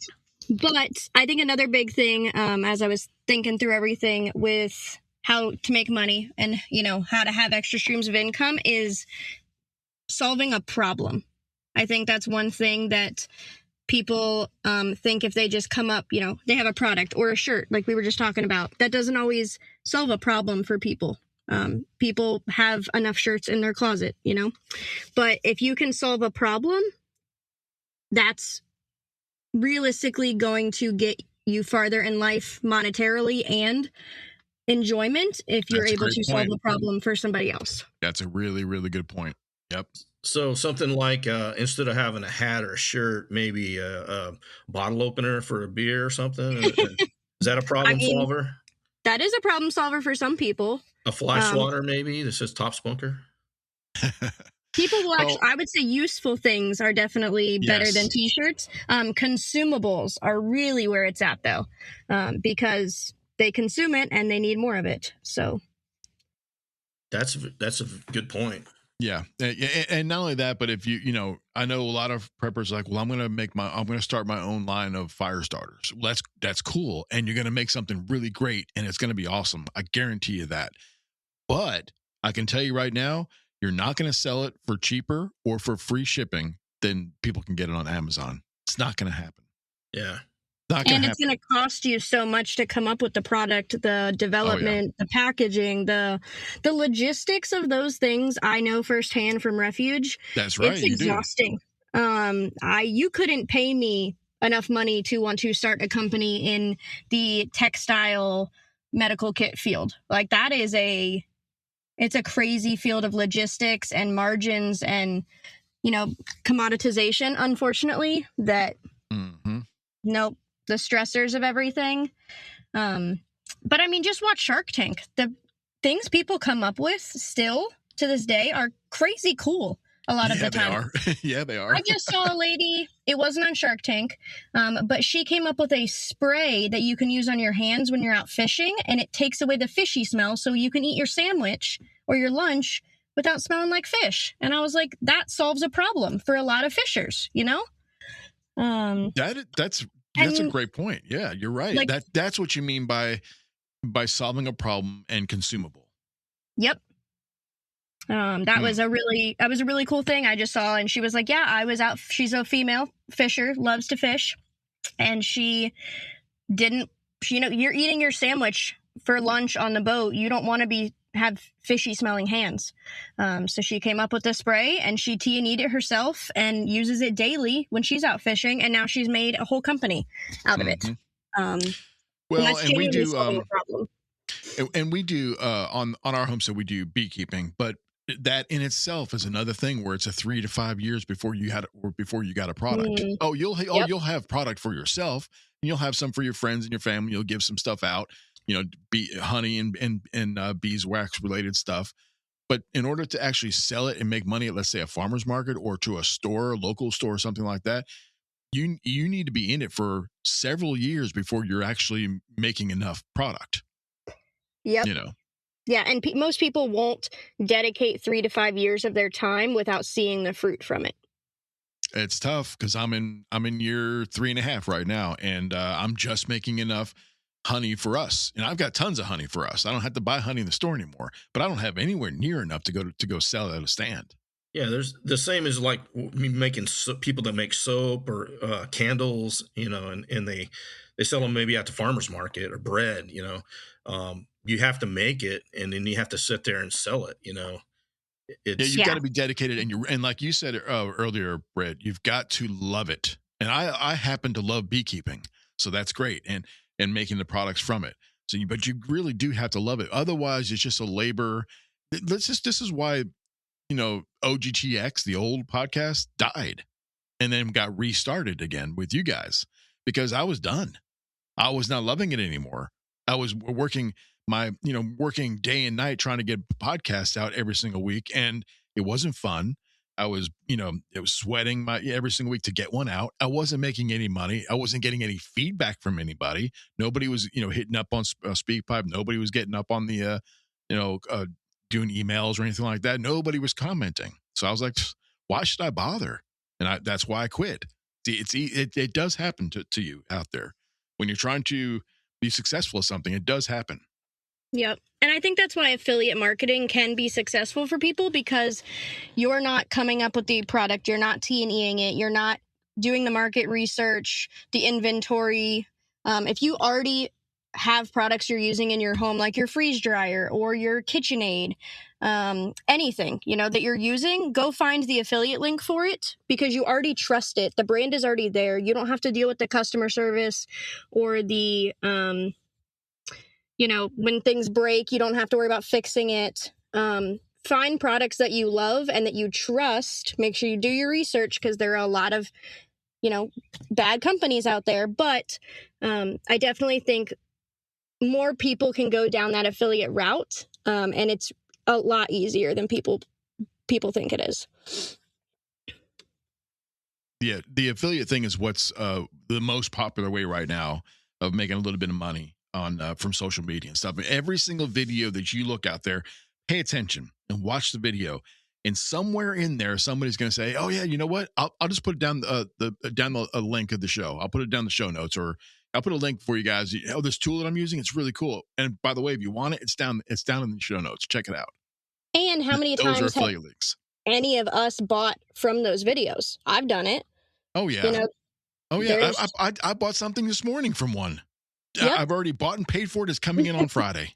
But I think another big thing, as I was thinking through everything with how to make money and, how to have extra streams of income, is solving a problem. I think that's one thing that people think if they just come up, they have a product or a shirt like we were just talking about, that doesn't always solve a problem for people. People have enough shirts in their closet, but if you can solve a problem, that's realistically going to get you farther in life monetarily and enjoyment if you're able to solve a problem for somebody else. That's a really, really good point. Yep. So something like instead of having a hat or a shirt, maybe a bottle opener for a beer or something. Is that a problem solver? That is a problem solver for some people. A fly swatter maybe that says Top Spunker. People will actually, I would say useful things are definitely better than t-shirts. Consumables are really where it's at though, because they consume it and they need more of it. So that's a good point. Yeah. And not only that, but if I know a lot of preppers are like, well, I'm going to start my own line of fire starters. Well, that's cool. And you're going to make something really great and it's going to be awesome. I guarantee you that. But I can tell you right now, you're not going to sell it for cheaper or for free shipping than people can get it on Amazon. It's not going to happen. Yeah. And it's going to cost you so much to come up with the product, the development, the packaging, the logistics of those things. I know firsthand from Refuge. That's right. It's exhausting. You couldn't pay me enough money to want to start a company in the textile medical kit field. Like that is it's a crazy field of logistics and margins and, commoditization, unfortunately, that nope. The stressors of everything. But I mean, just watch Shark Tank. The things people come up with still to this day are crazy cool a lot of the time. Yeah, they are. I just saw a lady, it wasn't on Shark Tank, but she came up with a spray that you can use on your hands when you're out fishing, and it takes away the fishy smell so you can eat your sandwich or your lunch without smelling like fish. And I was like, that solves a problem for a lot of fishers, That's a great point. Yeah, you're right. Like, that's what you mean by solving a problem and consumable. Yep. That was a really cool thing I just saw, and she was like, "Yeah, I was out." She's a female fisher, loves to fish, and she didn't. You're eating your sandwich for lunch on the boat. You don't want to have fishy smelling hands. So she came up with a spray and she T&E'd it herself and uses it daily when she's out fishing. And now she's made a whole company out of it. And we do on our homestead, we do beekeeping, but that in itself is another thing where it's a 3 to 5 years before you got a product. You'll have product for yourself and you'll have some for your friends and your family. You'll give some stuff out, honey and beeswax related stuff. But in order to actually sell it and make money at, let's say, a farmer's market or to a store, local store, something like that, you need to be in it for several years before you're actually making enough product. Yep. You know. Yeah, and most people won't dedicate 3 to 5 years of their time without seeing the fruit from it. It's tough because I'm in year 3.5 right now, and I'm just making enough honey for us, and I've got tons of honey for us. I don't have to buy honey in the store anymore, but I don't have anywhere near enough to go sell it at a stand. Yeah, there's the same as like making people that make soap or candles, and they sell them maybe at the farmer's market, or bread. You have to make it, and then you have to sit there and sell it. It's You've got to be dedicated, and like you said earlier, Britt, you've got to love it. And I happen to love beekeeping, so that's great, and making the products from it. But you really do have to love it. Otherwise, it's just a labor. This is why, OGTX, the old podcast, died and then got restarted again with you guys, because I was done. I was not loving it anymore. I was working day and night trying to get podcasts out every single week, and it wasn't fun. I was, it was sweating every single week to get one out. I wasn't making any money. I wasn't getting any feedback from anybody. Nobody was, hitting up on SpeakPipe. Nobody was getting up on the, doing emails or anything like that. Nobody was commenting. So I was like, why should I bother? And that's why I quit. It does happen to you out there when you're trying to be successful at something. It does happen. Yep. And I think that's why affiliate marketing can be successful for people, because you're not coming up with the product, you're not T&Eing it, you're not doing the market research, the inventory. If you already have products you're using in your home, like your freeze dryer or your KitchenAid, anything, that you're using, go find the affiliate link for it, because you already trust it. The brand is already there. You don't have to deal with the customer service or the, when things break, you don't have to worry about fixing it. Find products that you love and that you trust. Make sure you do your research, because there are a lot of, bad companies out there. But I definitely think more people can go down that affiliate route, and it's a lot easier than people think it is. Yeah, the affiliate thing is what's the most popular way right now of making a little bit of money on from social media and stuff. Every single video that you look out there, pay attention and watch the video. And somewhere in there, somebody's going to say, "Oh yeah, you know what? I'll just put it down a link of the show. I'll put it down the show notes, or I'll put a link for you guys. This tool that I'm using, it's really cool. And by the way, if you want it, it's down in the show notes. Check it out." And how many times have any of us bought from those videos? I've done it. Oh yeah. I bought something this morning from one. Yep. I've already bought and paid for it. It's coming in on Friday.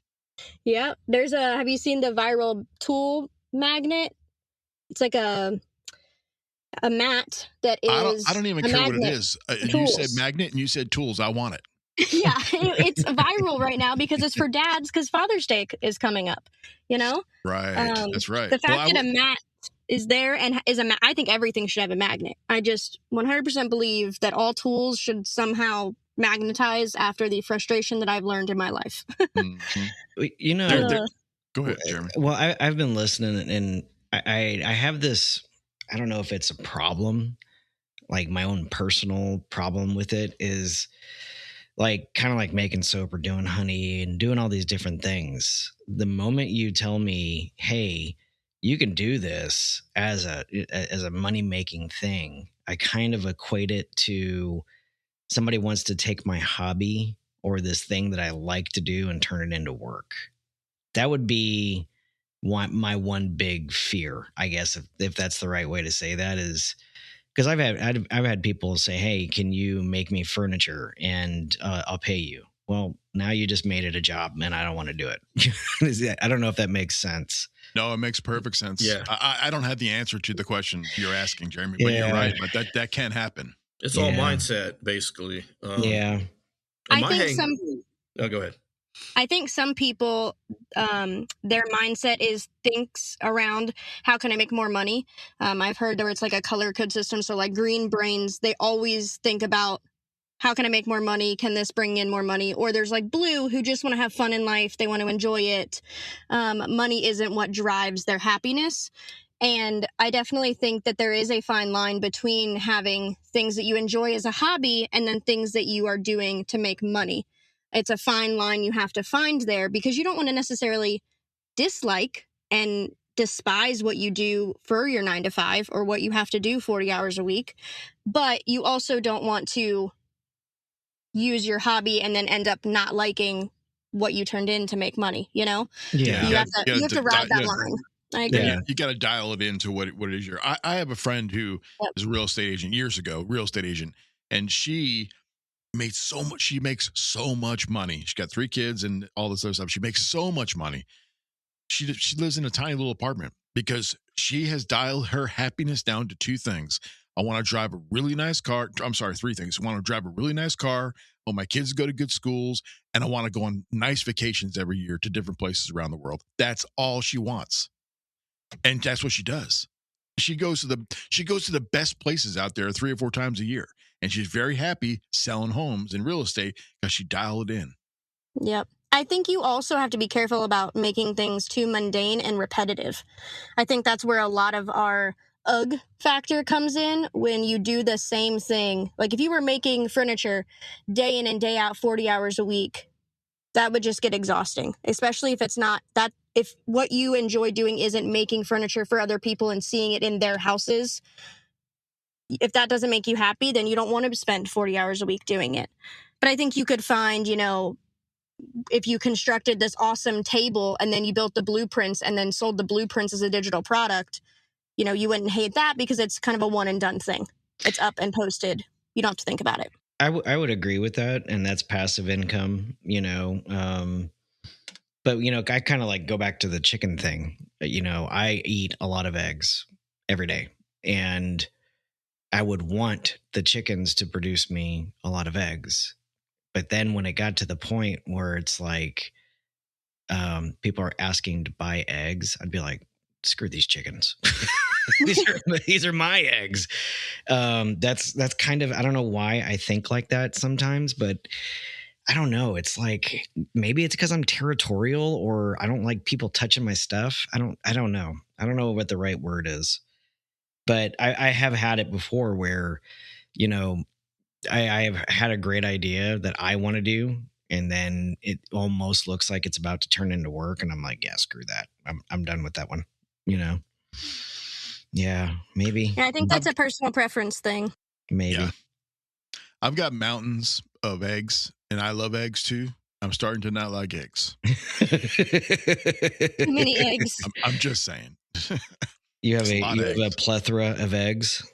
Yeah. Have you seen the viral tool magnet? It's like a mat that is. I don't even care what it is. You said magnet and you said tools. I want it. Yeah, it's viral right now because it's for dads, because Father's Day is coming up. Right. That's right. The fact that a mat is there and is a mat, I think everything should have a magnet. I just 100% believe that all tools should somehow magnetize after the frustration that I've learned in my life. Mm-hmm. Go ahead, Jeremy. Well, I've been listening, and I have this, I don't know if it's a problem, like my own personal problem with it is kind of like making soap or doing honey and doing all these different things. The moment you tell me, hey, you can do this as a money-making thing, I kind of equate it to somebody wants to take my hobby or this thing that I like to do and turn it into work. That would be my one big fear, I guess, if that's the right way to say that, is because I've had people say, hey, can you make me furniture and I'll pay you. Well, now you just made it a job and I don't want to do it. I don't know if that makes sense. No, it makes perfect sense. Yeah. I don't have the answer to the question you're asking, Jeremy, but you're right. But that can happen. It's all mindset, basically. Yeah. Go ahead. I think some people, their mindset thinks around how can I make more money. I've heard there it's like a color code system. So like green brains, they always think about how can I make more money? Can this bring in more money? Or there's like blue who just want to have fun in life. They want to enjoy it. Money isn't what drives their happiness. And I definitely think that there is a fine line between having things that you enjoy as a hobby and then things that you are doing to make money. It's a fine line you have to find there, because you don't want to necessarily dislike and despise what you do for your 9 to 5 or what you have to do 40 hours a week. But you also don't want to use your hobby and then end up not liking what you turned in to make money, you know? Yeah. You have to ride that line. I agree. Yeah. You got to dial it into what it is. I have a friend who is a real estate agent years ago, and she made so much. She makes so much money. She got 3 kids and all this other stuff. She makes so much money. She lives in a tiny little apartment because she has dialed her happiness down to 2 things. I want to drive a really nice car. I'm sorry, 3 things. I want to drive a really nice car. I want my kids to go to good schools, and I want to go on nice vacations every year to different places around the world. That's all she wants. And that's what she does. She goes to the best places out there 3 or 4 times a year. And she's very happy selling homes and real estate because she dialed it in. Yep. I think you also have to be careful about making things too mundane and repetitive. I think that's where a lot of our ugh factor comes in, when you do the same thing. Like if you were making furniture day in and day out 40 hours a week, that would just get exhausting, especially if it's not that, if what you enjoy doing isn't making furniture for other people and seeing it in their houses. If that doesn't make you happy, then you don't want to spend 40 hours a week doing it. But I think you could find, if you constructed this awesome table and then you built the blueprints and then sold the blueprints as a digital product, you wouldn't hate that, because it's kind of a one and done thing. It's up and posted. You don't have to think about it. I would agree with that. And that's passive income, but, I kind of like go back to the chicken thing. I eat a lot of eggs every day, and I would want the chickens to produce me a lot of eggs. But then when it got to the point where it's like people are asking to buy eggs, I'd be like, screw these chickens. These are my eggs. That's kind of, I don't know why I think like that sometimes, but I don't know. It's like, maybe it's because I'm territorial, or I don't like people touching my stuff. I don't know. I don't know what the right word is, but I have had it before where, I have had a great idea that I want to do, and then it almost looks like it's about to turn into work, and I'm like, yeah, screw that. I'm done with that one. Yeah, maybe. Yeah, I think that's a personal preference thing. Maybe. Yeah. I've got mountains of eggs, and I love eggs too. I'm starting to not like eggs. Too many eggs. I'm just saying. You have a plethora of eggs.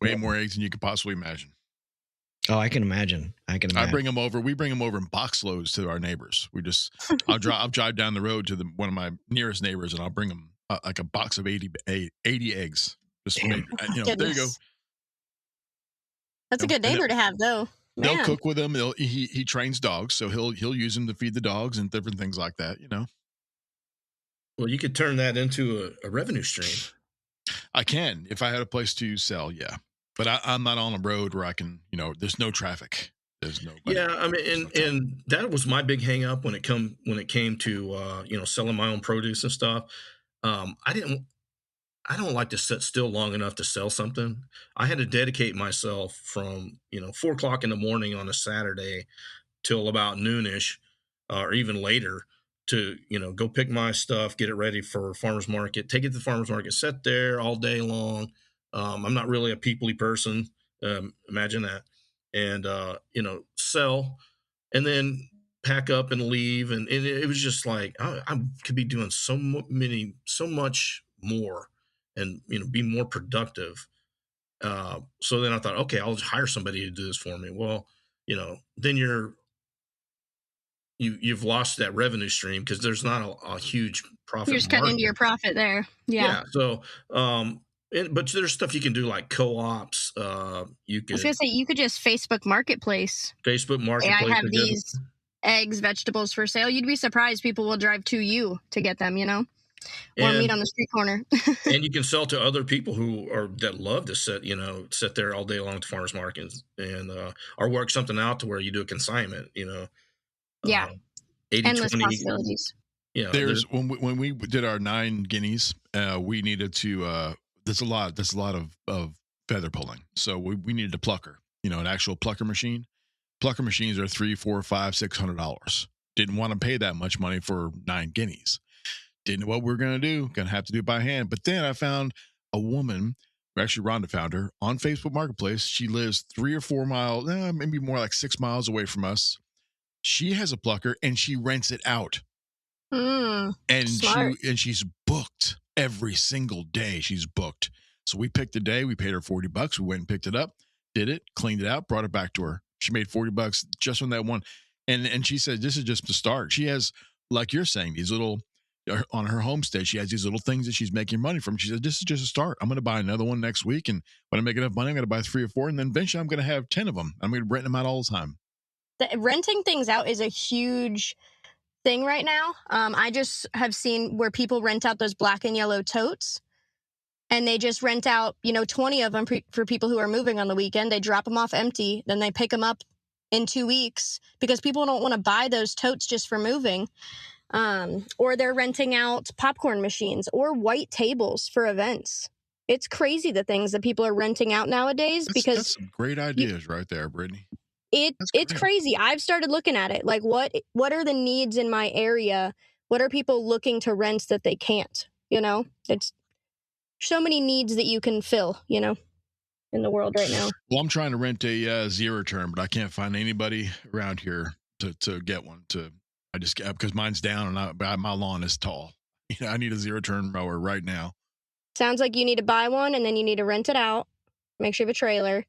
Way more eggs than you could possibly imagine. Oh, I can imagine. I bring them over. We bring them over in box loads to our neighbors. I'll drive down the road to one of my nearest neighbors, and I'll bring them like a box of 80 eggs. Just there you go. That's a good neighbor to have, though. Man. They'll cook with them. He trains dogs, so he'll use them to feed the dogs and different things like that. Well, you could turn that into a revenue stream. I can, if I had a place to sell. Yeah. But I'm not on a road where I can, there's no traffic. There's nobody. Yeah, I mean, and that was my big hang up when it came to selling my own produce and stuff. I don't like to sit still long enough to sell something. I had to dedicate myself from 4:00 in the morning on a Saturday till about noonish, or even later, to go pick my stuff, get it ready for farmers market, take it to the farmers market, sit there all day long. I'm not really a peoply person. Imagine that. And, sell and then pack up and leave. And it was just like, I could be doing so much more and, be more productive. So then I thought, okay, I'll just hire somebody to do this for me. Well, then you've lost that revenue stream because there's not a huge profit. You're just cutting into your profit there. Yeah. So, but there's stuff you can do like co-ops. I was gonna say you could just Facebook Marketplace. Hey, I have these eggs, vegetables for sale. You'd be surprised people will drive to you to get them. More meat on the street corner. And you can sell to other people that love to sit there all day long at the farmers markets and or work something out to where you do a consignment, Yeah. 80, Endless 20. possibilities. Yeah. There's when we did our 9 guineas, we needed to there's a lot of feather pulling. So we needed a plucker, an actual plucker machine. Plucker machines are $300, $400, $500, $600. Didn't want to pay that much money for 9 guineas. Didn't know what we were going to do. Going to have to do it by hand. But then I found a woman, actually Rhonda found her, on Facebook Marketplace. She lives 3 or 4 miles, maybe more like 6 miles away from us. She has a plucker and she rents it out. And smart. she's booked every single day. She's booked. So we picked a day. We paid her $40. We went and picked it up, did it, cleaned it out, brought it back to her. She made $40 just on that one. And she said, this is just the start. She has, like you're saying, these little, on her homestead, she has these little things that she's making money from. She said, this is just a start. I'm going to buy another one next week. And when I make enough money, I'm going to buy 3 or 4. And then eventually I'm going to have 10 of them. I'm going to rent them out all the time. Renting things out is a huge thing right now. I just have seen where people rent out those black and yellow totes. And they just rent out, 20 of them for people who are moving on the weekend. They drop them off empty. Then they pick them up in 2 weeks because people don't want to buy those totes just for moving. Or they're renting out popcorn machines or white tables for events. It's crazy the things that people are renting out nowadays That's some great ideas right there, Brittany. It's crazy. I've started looking at it. Like what are the needs in my area? What are people looking to rent that they can't? It's so many needs that you can fill, in the world right now. Well, I'm trying to rent a zero turn, but I can't find anybody around here to get one. Because mine's down and my lawn is tall. I need a zero turn mower right now. Sounds like you need to buy one and then you need to rent it out. Make sure you have a trailer.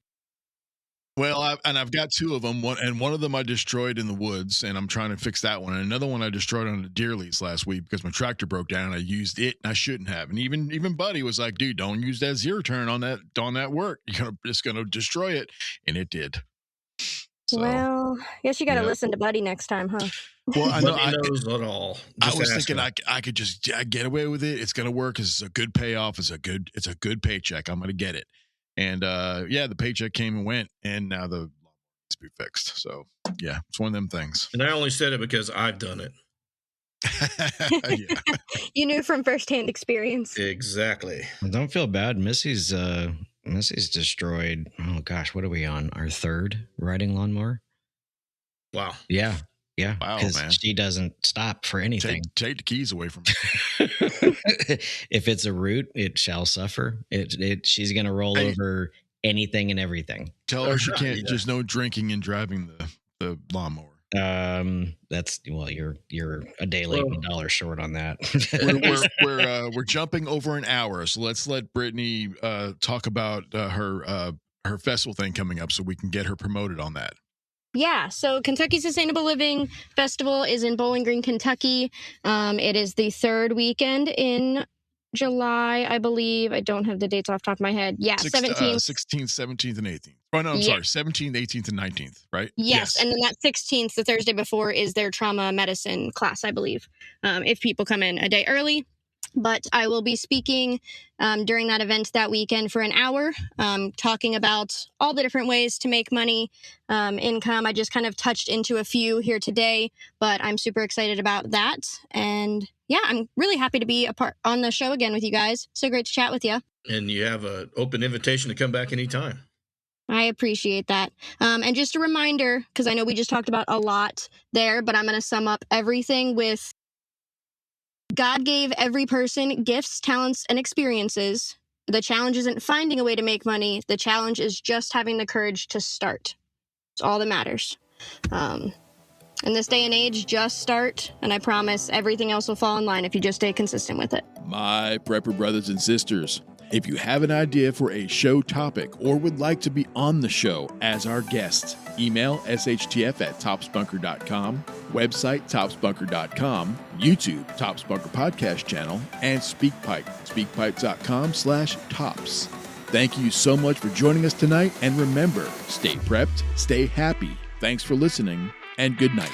Well, I've got 2 of them. One of them I destroyed in the woods, and I'm trying to fix that one. And another one I destroyed on a deer lease last week because my tractor broke down and I used it and I shouldn't have. And even Buddy was like, "Dude, don't use that zero turn on that work. You're just gonna destroy it," and it did. So, well, I guess you got to listen to Buddy next time, huh? Well, I know Buddy knows it all. I was thinking I could just get away with it. It's gonna work. It's a good payoff. It's a good paycheck. I'm gonna get it. And the paycheck came and went, and now the lawn needs to be fixed. So yeah, it's one of them things. And I only said it because I've done it. Yeah. You knew from firsthand experience. Exactly. Well, don't feel bad. Missy's destroyed. Oh gosh, what are we on? Our 3rd riding lawnmower? Wow. Yeah. Wow, because man. she doesn't stop for anything. Take the keys away from me. If it's a root, it shall suffer. She's going to roll over anything and everything. Tell her she can't. Just no drinking and driving the lawnmower. You're a day late and $1 short on that. we're jumping over an hour, so let's let Brittany talk about her festival thing coming up, so we can get her promoted on that. Yeah, so Kentucky Sustainable Living Festival is in Bowling Green, Kentucky. It is the 3rd weekend in July, I believe. I don't have the dates off the top of my head. Yeah, 17th. 16th, 17th, and 18th. Oh, no, I'm sorry. 17th, 18th, and 19th, right? Yes, and then that 16th, the Thursday before, is their trauma medicine class, I believe, if people come in a day early. But I will be speaking during that event that weekend for an hour, talking about all the different ways to make money, income. I just kind of touched into a few here today, but I'm super excited about that. And yeah, I'm really happy to be a part on the show again with you guys. So great to chat with you. And you have an open invitation to come back anytime. I appreciate that. And just a reminder, because I know we just talked about a lot there, but I'm going to sum up everything with God gave every person gifts, talents, and experiences. The challenge isn't finding a way to make money. The challenge is just having the courage to start. It's all that matters. In this day and age, just start, and I promise everything else will fall in line if you just stay consistent with it. My prepper brothers and sisters, if you have an idea for a show topic or would like to be on the show as our guest, email shtf@topsbunker.com, website topsbunker.com, YouTube Tops Bunker Podcast channel, and SpeakPipe, speakpipe.com/tops. Thank you so much for joining us tonight, and remember, stay prepped, stay happy. Thanks for listening, and good night.